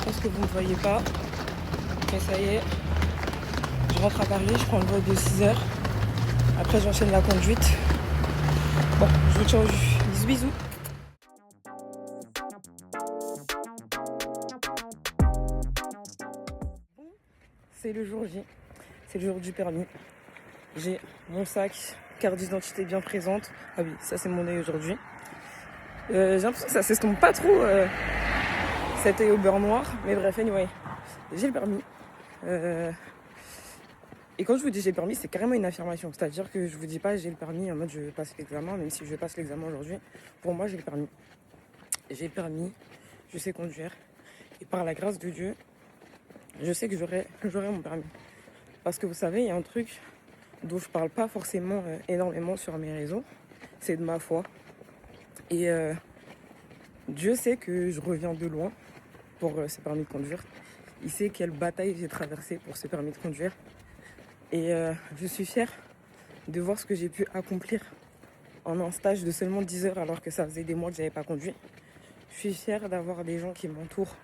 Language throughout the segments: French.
pense que vous ne me voyez pas. Mais ça y est, je rentre à Paris, je prends le vol de 6 heures. Après, j'enchaîne la conduite. Bon, je vous tiens au jus. Bisous, bisous. C'est le jour J. C'est le jour du permis. J'ai mon sac, carte d'identité bien présente. Ah oui, ça c'est mon œil aujourd'hui. J'ai l'impression que ça s'estompe pas trop cet œil au beurre noir. Mais bref, anyway, j'ai le permis. Et quand je vous dis j'ai le permis, c'est carrément une affirmation. C'est-à-dire que je vous dis pas j'ai le permis en mode je passe l'examen, même si je passe l'examen aujourd'hui. Pour moi, j'ai le permis. J'ai le permis, je sais conduire. Et par la grâce de Dieu, je sais que j'aurai mon permis. Parce que vous savez, il y a un truc dont je parle pas forcément énormément sur mes réseaux. C'est de ma foi. Et Dieu sait que je reviens de loin pour ce permis de conduire. Il sait quelle bataille j'ai traversée pour ce permis de conduire. Et je suis fière de voir ce que j'ai pu accomplir en un stage de seulement 10 heures alors que ça faisait des mois que je n'avais pas conduit. Je suis fière d'avoir des gens qui m'entourent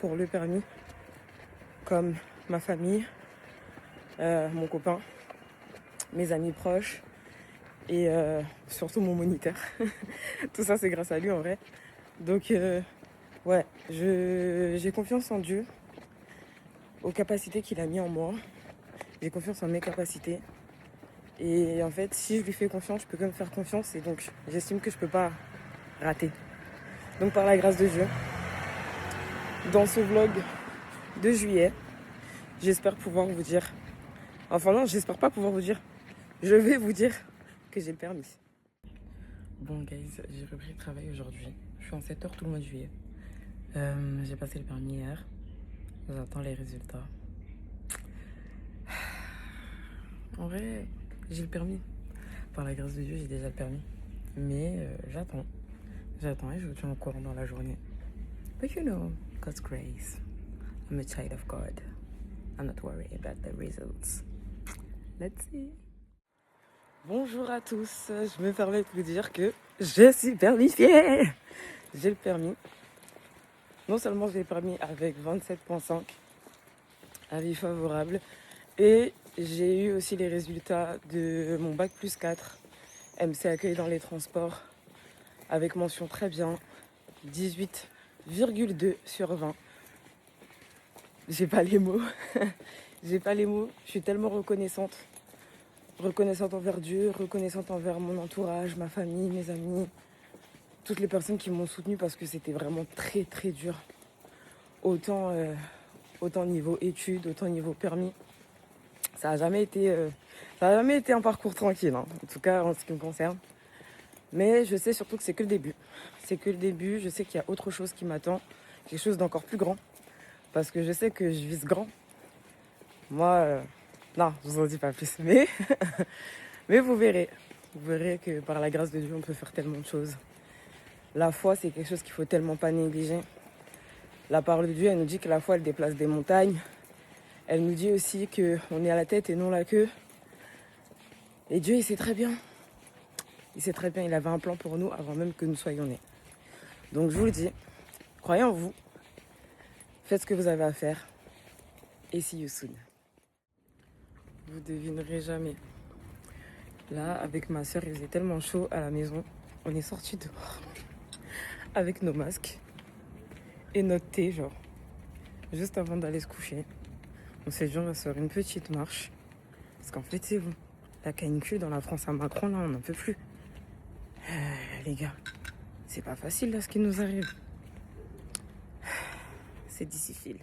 pour le permis, comme ma famille, mon copain, mes amis proches et surtout mon moniteur. Tout ça, c'est grâce à lui en vrai. Donc, ouais, j'ai confiance en Dieu, aux capacités qu'il a mis en moi. J'ai confiance en mes capacités. Et en fait, si je lui fais confiance, je peux que me faire confiance. Et donc, j'estime que je peux pas rater. Donc, par la grâce de Dieu, dans ce vlog de juillet, j'espère pouvoir vous dire... Enfin non, j'espère pas pouvoir vous dire. Je vais vous dire que j'ai le permis. Bon, guys, j'ai repris le travail aujourd'hui. Je suis en 7 heures tout le mois de juillet. J'ai passé le permis hier. J'attends les résultats. En vrai, j'ai le permis. Par la grâce de Dieu, j'ai déjà le permis. Mais j'attends. J'attends et je vous tiens au courant dans la journée. But you know, God's grace. I'm a child of God. I'm not worried about the results. Let's see. Bonjour à tous. Je me permets de vous dire que je suis permissiée. J'ai le permis. Non seulement j'ai le permis avec 27,5, avis favorable, et j'ai eu aussi les résultats de mon bac plus 4, MC accueil dans les transports, avec mention très bien, 18,2 sur 20. J'ai pas les mots. J'ai pas les mots. Je suis tellement reconnaissante. Reconnaissante envers Dieu, reconnaissante envers mon entourage, ma famille, mes amis, toutes les personnes qui m'ont soutenue parce que c'était vraiment très très dur. Autant niveau études, autant niveau permis. Ça n'a jamais été un parcours tranquille, hein, en tout cas en ce qui me concerne. Mais je sais surtout que c'est que le début. C'est que le début, je sais qu'il y a autre chose qui m'attend, quelque chose d'encore plus grand. Parce que je sais que je vise grand. Moi, non, je vous en dis pas plus. Mais vous verrez. Vous verrez que par la grâce de Dieu, on peut faire tellement de choses. La foi, c'est quelque chose qu'il faut tellement pas négliger. La parole de Dieu, elle nous dit que la foi, elle déplace des montagnes. Elle nous dit aussi qu'on est à la tête et non la queue. Et Dieu, il sait très bien. Il sait très bien, il avait un plan pour nous avant même que nous soyons nés. Donc je vous le dis, croyez en vous. Faites ce que vous avez à faire. Et see you soon. Vous devinerez jamais. Là, avec ma soeur, il faisait tellement chaud à la maison. On est sortis dehors avec nos masques et notre thé, genre, juste avant d'aller se coucher. On s'est dit, on va se faire une petite marche. Parce qu'en fait, c'est bon. La canicule dans la France à Macron, là, on n'en peut plus. Les gars, c'est pas facile, là, ce qui nous arrive. C'est difficile.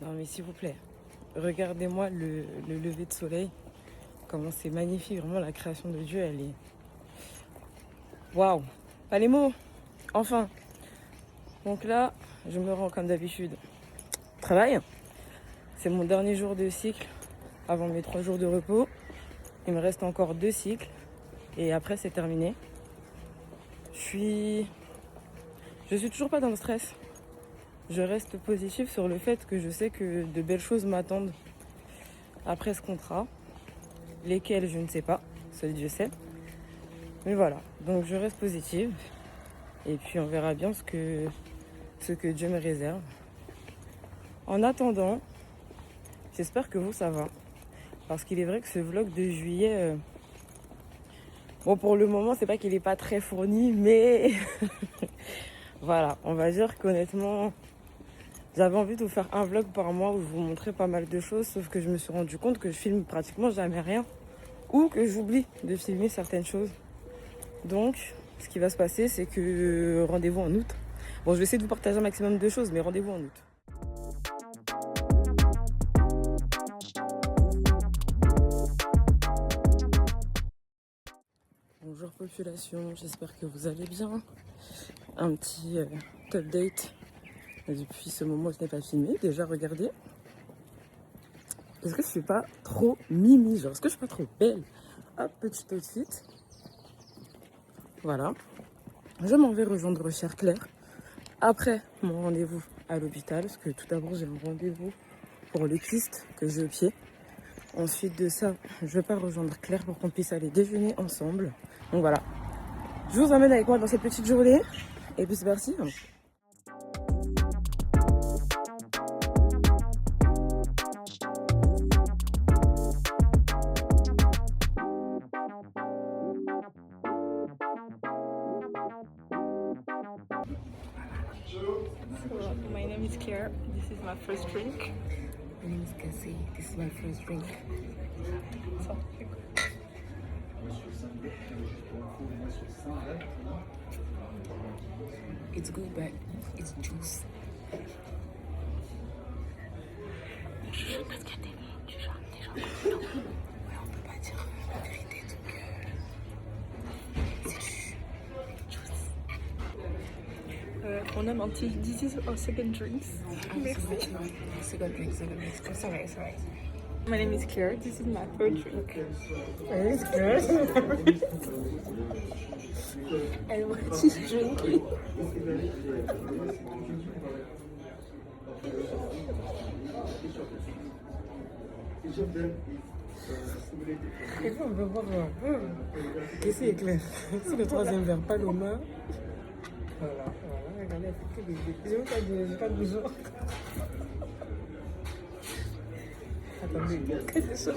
Non mais s'il vous plaît, regardez-moi le lever de soleil. Comment c'est magnifique, vraiment la création de Dieu, elle est... Waouh, pas les mots. Enfin. Donc là, je me rends comme d'habitude au travail. C'est mon dernier jour de cycle avant mes 3 jours de repos. Il me reste encore 2 cycles et après c'est terminé. Je suis Je suis toujours pas dans le stress. Je reste positive sur le fait que je sais que de belles choses m'attendent après ce contrat. Lesquelles, je ne sais pas. Seul Dieu sait. Mais voilà. Donc je reste positive. Et puis on verra bien ce que Dieu me réserve. En attendant, j'espère que vous, ça va. Parce qu'il est vrai que ce vlog de juillet... bon, pour le moment, c'est pas qu'il est pas très fourni, mais... voilà, on va dire qu'honnêtement... J'avais envie de vous faire un vlog par mois où je vous montrais pas mal de choses, sauf que je me suis rendu compte que je filme pratiquement jamais rien. Ou que j'oublie de filmer certaines choses. Donc, ce qui va se passer, c'est que rendez-vous en août. Bon, je vais essayer de vous partager un maximum de choses, mais rendez-vous en août. Bonjour population, j'espère que vous allez bien. Un petit update depuis ce moment où ce n'est pas filmé. Déjà, regardez. Est-ce que je suis pas trop mimi? Genre, est-ce que je suis pas trop belle? Hop, petite outfit. Voilà. Je m'en vais rejoindre chère Claire après mon rendez-vous à l'hôpital. Parce que tout d'abord, j'ai un rendez-vous pour le kyste que j'ai au pied. Ensuite de ça, je pars rejoindre Claire pour qu'on puisse aller déjeuner ensemble. Donc voilà. Je vous emmène avec moi dans cette petite journée. Et puis c'est parti. So, my name is Claire. This is my first drink. My name is Cassie. This is my first drink. So, It's good, but it's juice. Parce qu'il y a des gens. Non, ouais, on peut pas dire la vérité, donc c'est du juice. on a menti. This is our second drink. Merci. Second drink. It's alright. My name is Claire. This is my third drink. It's good. And what is drinking? Et puis on peut voir un peu. Qu'est-ce qui est clair? C'est le troisième verre, Paloma. Voilà, regardez, elle fait que des bébés. J'ai pas de bougeon. Attendez, qu'est-ce que c'est ça?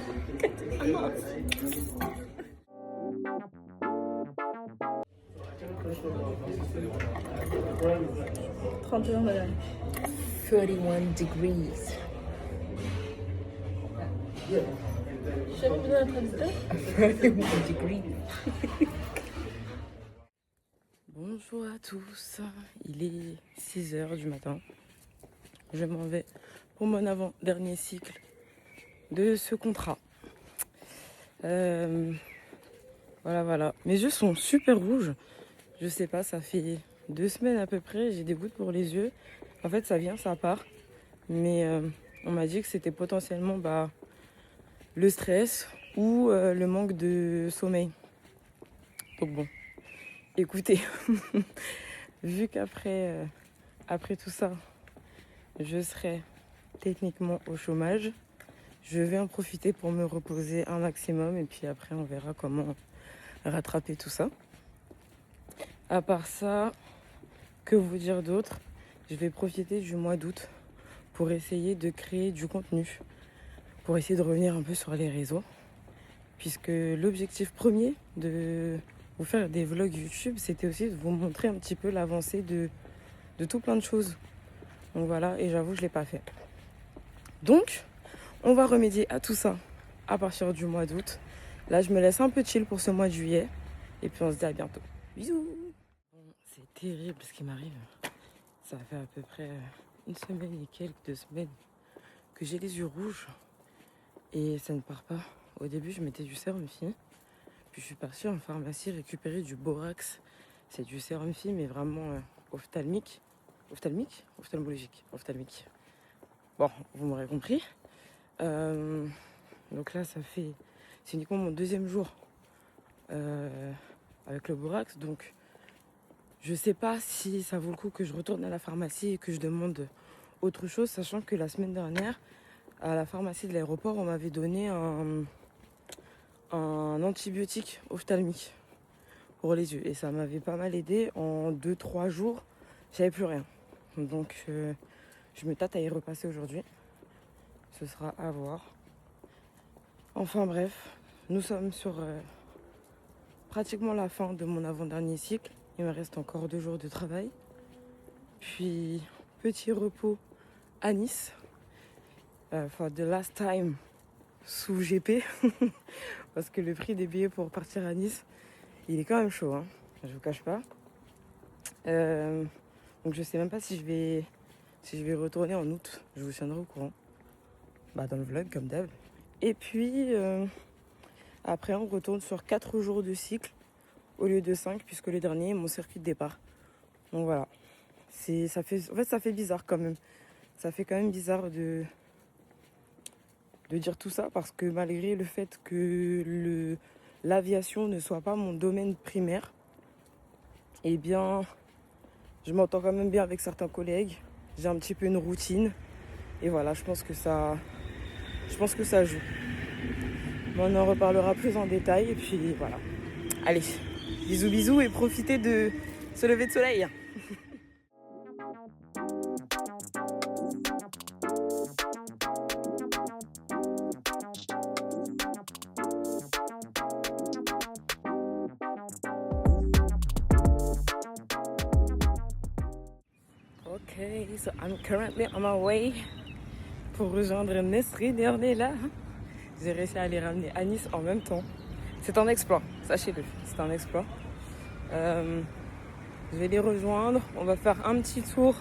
31 madame. 31 degrees. J'ai besoin d'un traducteur. 31 degrees. Bonjour à tous, il est 6h du matin. Je m'en vais pour mon avant-dernier cycle de ce contrat. Voilà. Mes yeux sont super rouges. Je sais pas, ça fait 2 semaines à peu près. J'ai des gouttes pour les yeux. En fait, ça vient, ça part. Mais on m'a dit que c'était potentiellement le stress ou le manque de sommeil. Donc bon, écoutez, vu qu'après après tout ça, je serai techniquement au chômage, je vais en profiter pour me reposer un maximum et puis après on verra comment rattraper tout ça. À part ça, que vous dire d'autre? Je vais profiter du mois d'août pour essayer de créer du contenu, pour essayer de revenir un peu sur les réseaux, puisque l'objectif premier de vous faire des vlogs YouTube, c'était aussi de vous montrer un petit peu l'avancée de tout plein de choses. Donc voilà, et j'avoue, je ne l'ai pas fait. Donc, on va remédier à tout ça à partir du mois d'août. Là, je me laisse un peu chill pour ce mois de juillet. Et puis, on se dit à bientôt. Bisous. Bon, c'est terrible ce qui m'arrive. Ça fait à peu près une semaine et quelques, 2 semaines que j'ai les yeux rouges. Et ça ne part pas. Au début, je mettais du sérum Phi. Puis, je suis partie en pharmacie récupérer du borax. C'est du sérum Phi, mais vraiment ophtalmique. Ophtalmique. Bon, vous m'aurez compris. Donc là, c'est uniquement mon 2e jour avec le borax. Donc, Je sais pas si ça vaut le coup que je retourne à la pharmacie et que je demande autre chose, sachant que la semaine dernière, à la pharmacie de l'aéroport, on m'avait donné un antibiotique ophtalmique pour les yeux. Et ça m'avait pas mal aidé. En 2-3 jours, j'avais plus rien. Donc je me tâte à y repasser aujourd'hui. Ce sera à voir. Enfin bref, nous sommes sur pratiquement la fin de mon avant-dernier cycle. Il me reste encore 2 jours de travail. Puis petit repos à Nice. For the last time sous GP. Parce que le prix des billets pour partir à Nice, il est quand même chaud, hein. Je vous cache pas. Donc je sais même pas si je vais retourner en août. Je vous tiendrai au courant. Dans le vlog comme d'hab. Et puis après on retourne sur 4 jours de cycle au lieu de 5 puisque le dernier est mon circuit de départ. Donc voilà. Ça fait bizarre quand même. Ça fait quand même bizarre de dire tout ça parce que malgré le fait que l'aviation ne soit pas mon domaine primaire, eh bien je m'entends quand même bien avec certains collègues. J'ai un petit peu une routine. Et voilà, je pense que ça joue. Mais on en reparlera plus en détail. Et puis voilà. Allez, bisous bisous et profitez de ce lever de soleil. Okay, so I'm currently on my way pour rejoindre Nesrine et on est là. J'ai réussi à les ramener à Nice en même temps. C'est un exploit, sachez-le, c'est un exploit. Je vais les rejoindre, on va faire un petit tour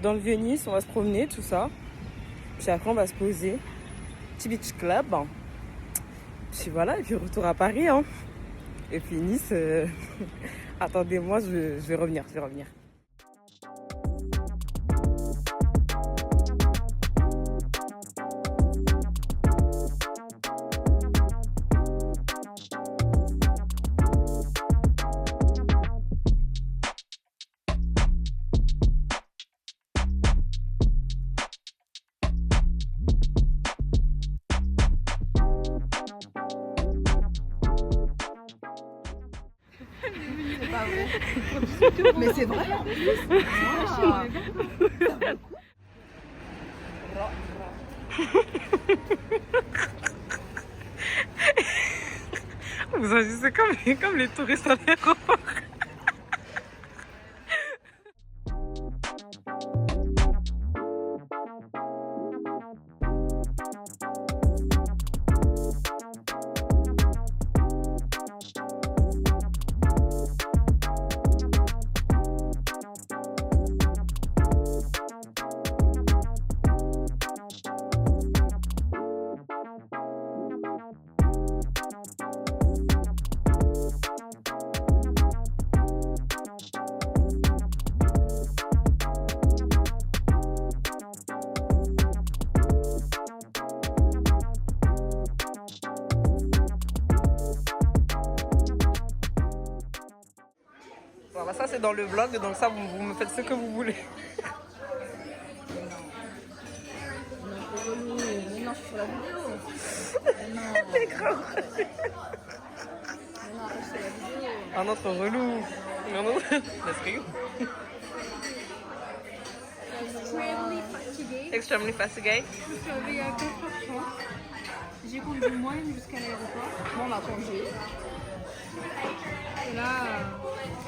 dans le Vieux-Nice, on va se promener, tout ça. Puis après on va se poser, petit beach club. Puis voilà, et puis retour à Paris. Hein. Et puis Nice, attendez-moi, je vais revenir. C'est pas vrai. Mais c'est vrai en plus. Vous agissez comme les touristes à l'aéroport. Voilà, ça c'est dans le vlog, donc ça vous me faites ce que vous voulez. Non, je suis sur la vidéo. C'est grave. Non, je suis sur la vidéo. Un autre relou. Un autre. Let's go. Extremely fatiguée. Extremely fatigué. Je suis réveillée à 4h30. J'ai conduit moi-même jusqu'à l'aéroport. Bon, on va conduire. Et là,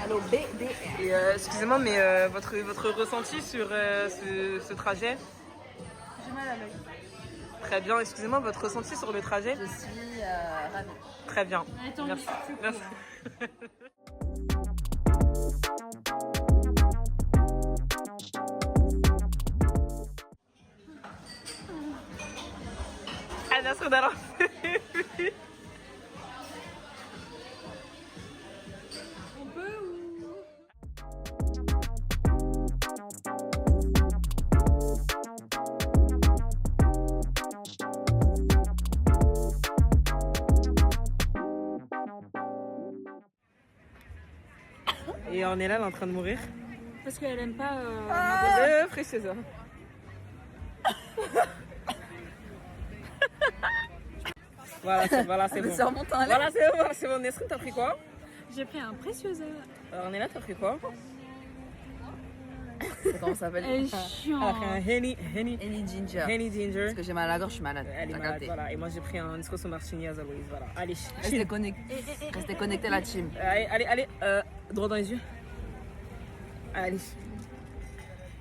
Allô, BDR. Et excusez-moi, mais votre ressenti sur ce trajet? j'ai mal à l'œil. Très bien, excusez-moi, votre ressenti sur le trajet? Je suis ravie. Très bien. Attends, Merci. c'est cool. Merci. Nasrin Dara. On peut ou... Et Ornella, elle est en train de mourir. Parce qu'elle aime pas. Frère chez ça. Voilà, c'est bon. C'est remontant à l'air. Voilà, c'est bon. Nesrine, t'as pris quoi? J'ai pris un précieuseur. Ornella, t'as pris quoi? Comment ça s'appelle? Elle est Elle a pris chiante. un Henny Ginger. Ginger. Parce que j'ai mal à la gorge, je suis malade. Elle est T'as malade, capté. voilà. Et moi, j'ai pris un espresso martini as always, voilà. Allez, Restez connectés. Restez connectés la team. allez, droit dans les yeux. Allez.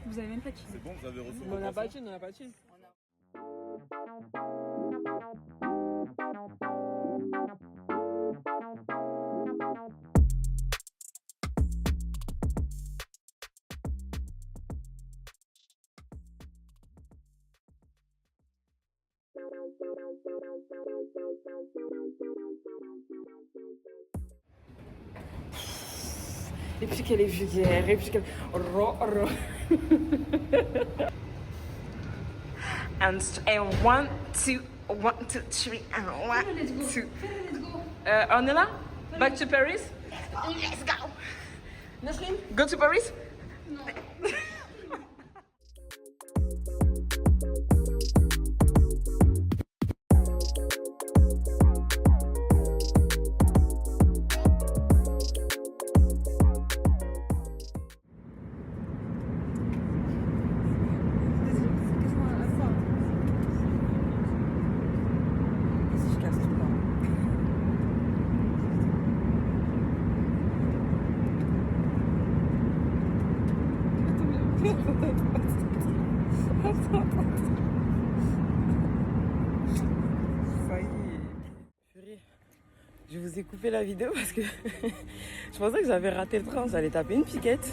Vous avez même pas de chine. C'est bon, vous avez reçu On n'a pas de thune, on n'a pas de thune. Et puis qu'elle est vulgaire, et puis qu'elle... And 1, 2, 1, 2, 3, and 1, 2. Ornella, back to Paris? Let's go! Nasrin, go to Paris? Ça y est. Purée. Je vous ai coupé la vidéo parce que je pensais que j'avais raté le train, j'allais taper une piquette.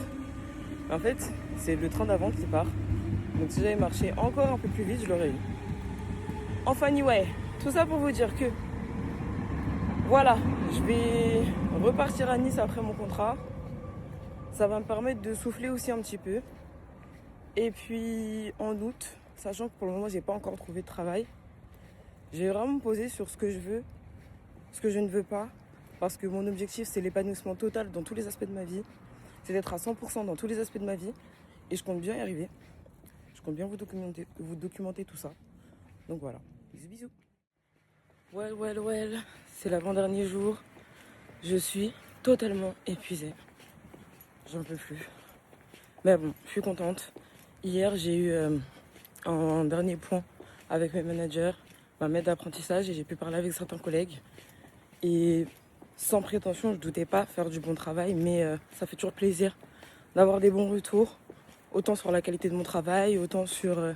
Mais en fait, c'est le train d'avant qui part. Donc si j'avais marché encore un peu plus vite, je l'aurais eu. Enfin, anyway, tout ça pour vous dire que voilà, je vais repartir à Nice après mon contrat. Ça va me permettre de souffler aussi un petit peu. Et puis en août, sachant que pour le moment j'ai pas encore trouvé de travail, je vais vraiment me poser sur ce que je veux, ce que je ne veux pas, parce que mon objectif c'est l'épanouissement total dans tous les aspects de ma vie, c'est d'être à 100% dans tous les aspects de ma vie, et je compte bien y arriver. Je compte bien vous documenter tout ça. Donc voilà, bisous bisous. Well, c'est l'avant-dernier jour, je suis totalement épuisée, j'en peux plus. Mais bon, je suis contente. Hier, j'ai eu un dernier point avec mes managers, ma maître d'apprentissage, et j'ai pu parler avec certains collègues. Et sans prétention, je ne doutais pas faire du bon travail, mais ça fait toujours plaisir d'avoir des bons retours, autant sur la qualité de mon travail, autant sur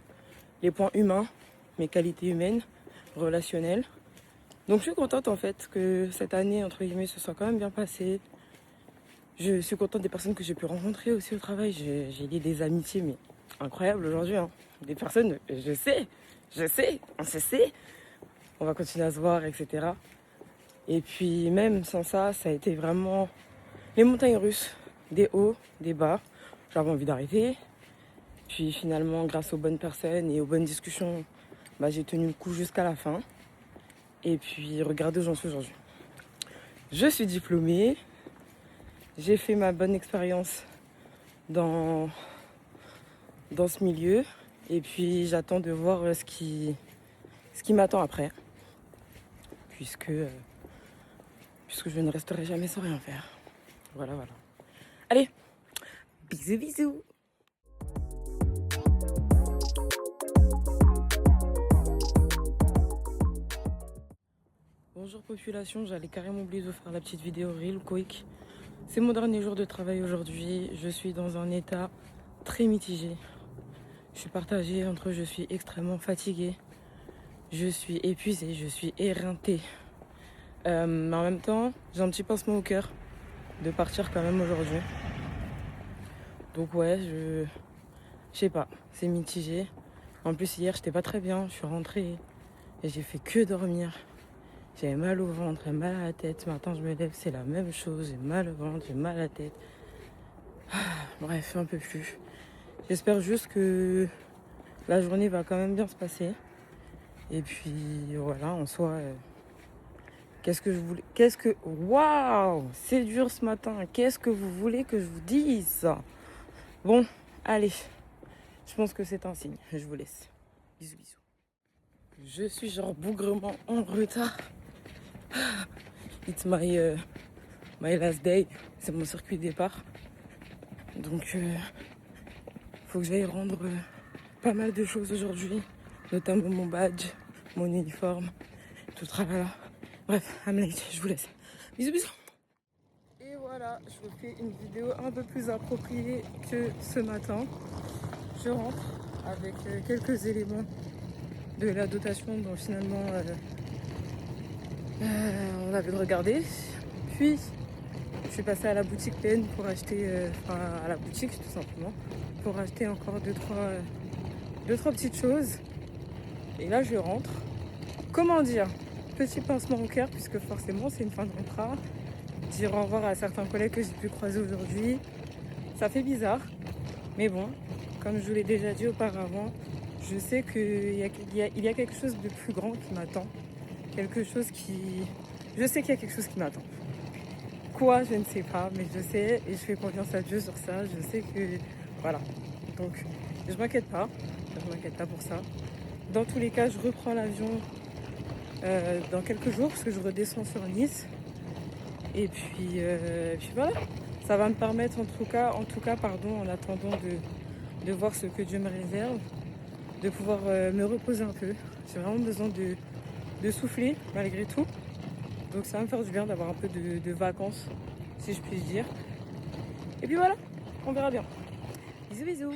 les points humains, mes qualités humaines, relationnelles. Donc je suis contente en fait que cette année, entre guillemets, se soit quand même bien passée. Je suis contente des personnes que j'ai pu rencontrer aussi au travail. J'ai lié des amitiés, mais incroyables aujourd'hui. Hein. Des personnes, je sais, on se sait. On va continuer à se voir, etc. Et puis même sans ça, ça a été vraiment les montagnes russes. Des hauts, des bas. J'avais envie d'arrêter. Puis finalement, grâce aux bonnes personnes et aux bonnes discussions, j'ai tenu le coup jusqu'à la fin. Et puis regardez où j'en suis aujourd'hui. Je suis diplômée. J'ai fait ma bonne expérience dans ce milieu et puis j'attends de voir ce qui m'attend après puisque je ne resterai jamais sans rien faire. Voilà. Allez, bisous. Bonjour population, j'allais carrément oublier de vous faire la petite vidéo real quick. C'est mon dernier jour de travail aujourd'hui. Je suis dans un état très mitigé. Je suis partagée entre je suis extrêmement fatiguée, je suis épuisée, je suis éreintée. Mais en même temps, j'ai un petit pincement au cœur de partir quand même aujourd'hui. Donc ouais, je sais pas, c'est mitigé. En plus hier, j'étais pas très bien. Je suis rentrée et j'ai fait que dormir. J'avais mal au ventre et mal à la tête. Ce matin, je me lève, c'est la même chose. J'ai mal au ventre, j'ai mal à la tête. Bref, un peu plus. J'espère juste que la journée va quand même bien se passer. Et puis voilà, en soi, Waouh, c'est dur ce matin. Qu'est-ce que vous voulez que je vous dise? Bon, allez. Je pense que c'est un signe. Je vous laisse. Bisous, bisous. Je suis genre bougrement en retard. It's my last day. C'est mon circuit de départ. Donc, faut que j'aille rendre pas mal de choses aujourd'hui. Notamment mon badge, mon uniforme, tout le travail là. Bref, I'm late. Je vous laisse. Bisous, bisous. Et voilà, je vous fais une vidéo un peu plus appropriée que ce matin. Je rentre avec quelques éléments de la dotation dont finalement on avait regardé. Puis je suis passée à la boutique PN pour acheter, à la boutique tout simplement, pour acheter encore deux, trois petites choses. Et là je rentre. Comment dire? Petit pincement au cœur puisque forcément c'est une fin de contrat. Dire au revoir à certains collègues que j'ai pu croiser aujourd'hui. Ça fait bizarre. Mais bon, comme je vous l'ai déjà dit auparavant, je sais qu'il y a quelque chose de plus grand qui m'attend. Je sais qu'il y a quelque chose qui m'attend. Quoi, je ne sais pas, mais je sais et je fais confiance à Dieu sur ça. Je sais que... Voilà. Donc, je m'inquiète pas. Je m'inquiète pas pour ça. Dans tous les cas, je reprends l'avion dans quelques jours parce que je redescends sur Nice. Et puis voilà. Ça va me permettre en tout cas, en attendant de voir ce que Dieu me réserve, de pouvoir me reposer un peu. J'ai vraiment besoin de souffler malgré tout. Donc ça va me faire du bien d'avoir un peu de vacances, si je puis dire. Et puis voilà, on verra bien. Bisous, bisous.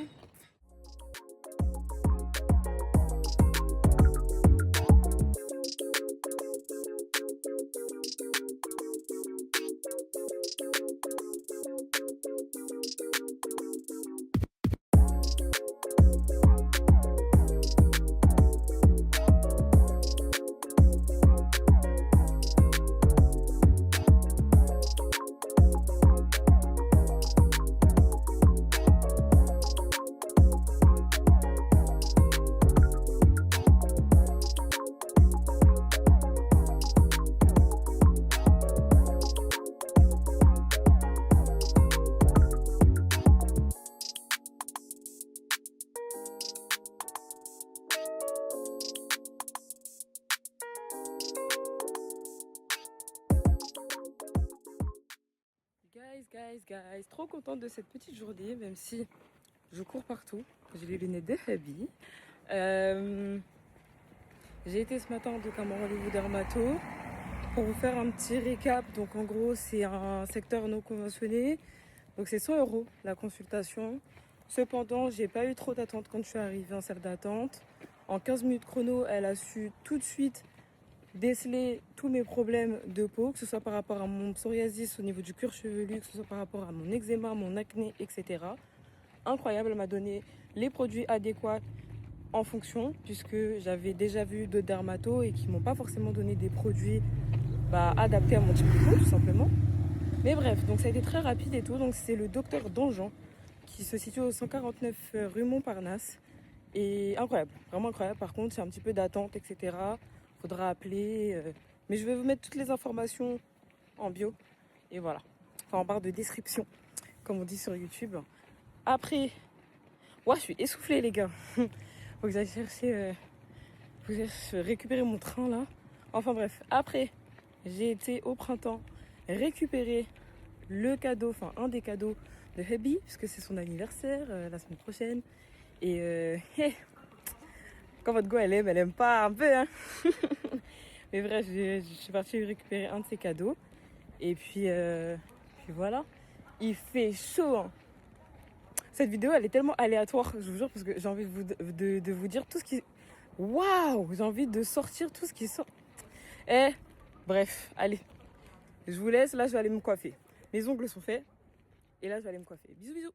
Guys, trop contente de cette petite journée, même si je cours partout. J'ai les lunettes de Fabi. J'ai été ce matin donc à mon rendez-vous dermato pour vous faire un petit récap. Donc en gros, c'est un secteur non conventionné. Donc c'est 100 € la consultation. Cependant, j'ai pas eu trop d'attente quand je suis arrivée en salle d'attente. En 15 minutes chrono, elle a su tout de suite déceler tous mes problèmes de peau, que ce soit par rapport à mon psoriasis au niveau du cuir chevelu, que ce soit par rapport à mon eczéma, mon acné, etc. Incroyable, elle m'a donné les produits adéquats en fonction, puisque j'avais déjà vu d'autres dermatos et qui m'ont pas forcément donné des produits adaptés à mon type de peau, tout simplement. Mais bref, donc ça a été très rapide et tout. Donc c'est le docteur Dangean qui se situe au 149 rue Montparnasse. Et incroyable, vraiment incroyable. Par contre, c'est un petit peu d'attente, etc. Faudra appeler. Mais je vais vous mettre toutes les informations en bio. Et voilà. Enfin, en barre de description, comme on dit sur YouTube. Après, ouais, je suis essoufflée, les gars. Faut que j'aille chercher... faut que j'aille récupérer mon train, là. Enfin, bref. Après, j'ai été au printemps récupérer le cadeau, enfin, un des cadeaux de Happy, puisque c'est son anniversaire la semaine prochaine. Et quand votre go elle aime pas un peu, hein. Mais bref, je suis partie récupérer un de ses cadeaux. Et puis voilà. Il fait chaud, hein. Cette vidéo elle est tellement aléatoire, je vous jure, parce que j'ai envie de vous dire tout ce qui... Waouh, j'ai envie de sortir tout ce qui sort. Bref, allez. Je vous laisse, là je vais aller me coiffer. Mes ongles sont faits. Et là je vais aller me coiffer. Bisous, bisous.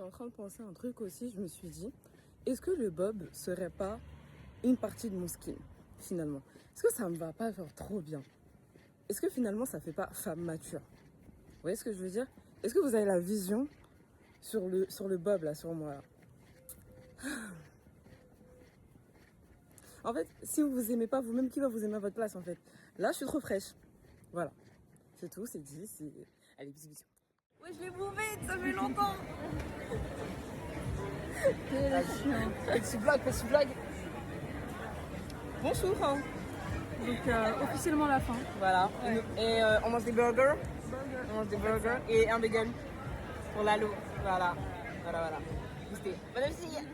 en train de penser à un truc aussi, je me suis dit, est-ce que le bob serait pas une partie de mon skin, finalement? Est-ce que ça me va pas genre trop bien? Est-ce que finalement ça fait pas femme mature? Vous voyez ce que je veux dire? Est-ce que vous avez la vision sur le bob là, sur moi là? En fait, si vous vous aimez pas vous-même, qui va vous aimer à votre place en fait? Là, je suis trop fraîche. Voilà. C'est tout, c'est dit. Allez, bisous, bisous. Ouais, je l'ai bouvé, ça fait longtemps. Petit blague. Bonjour. Hein. Donc officiellement la fin. Voilà. Ouais. Et on mange des burgers. On mange des burgers et un bagel pour Lalo. Voilà. Voilà. Bonne appétit.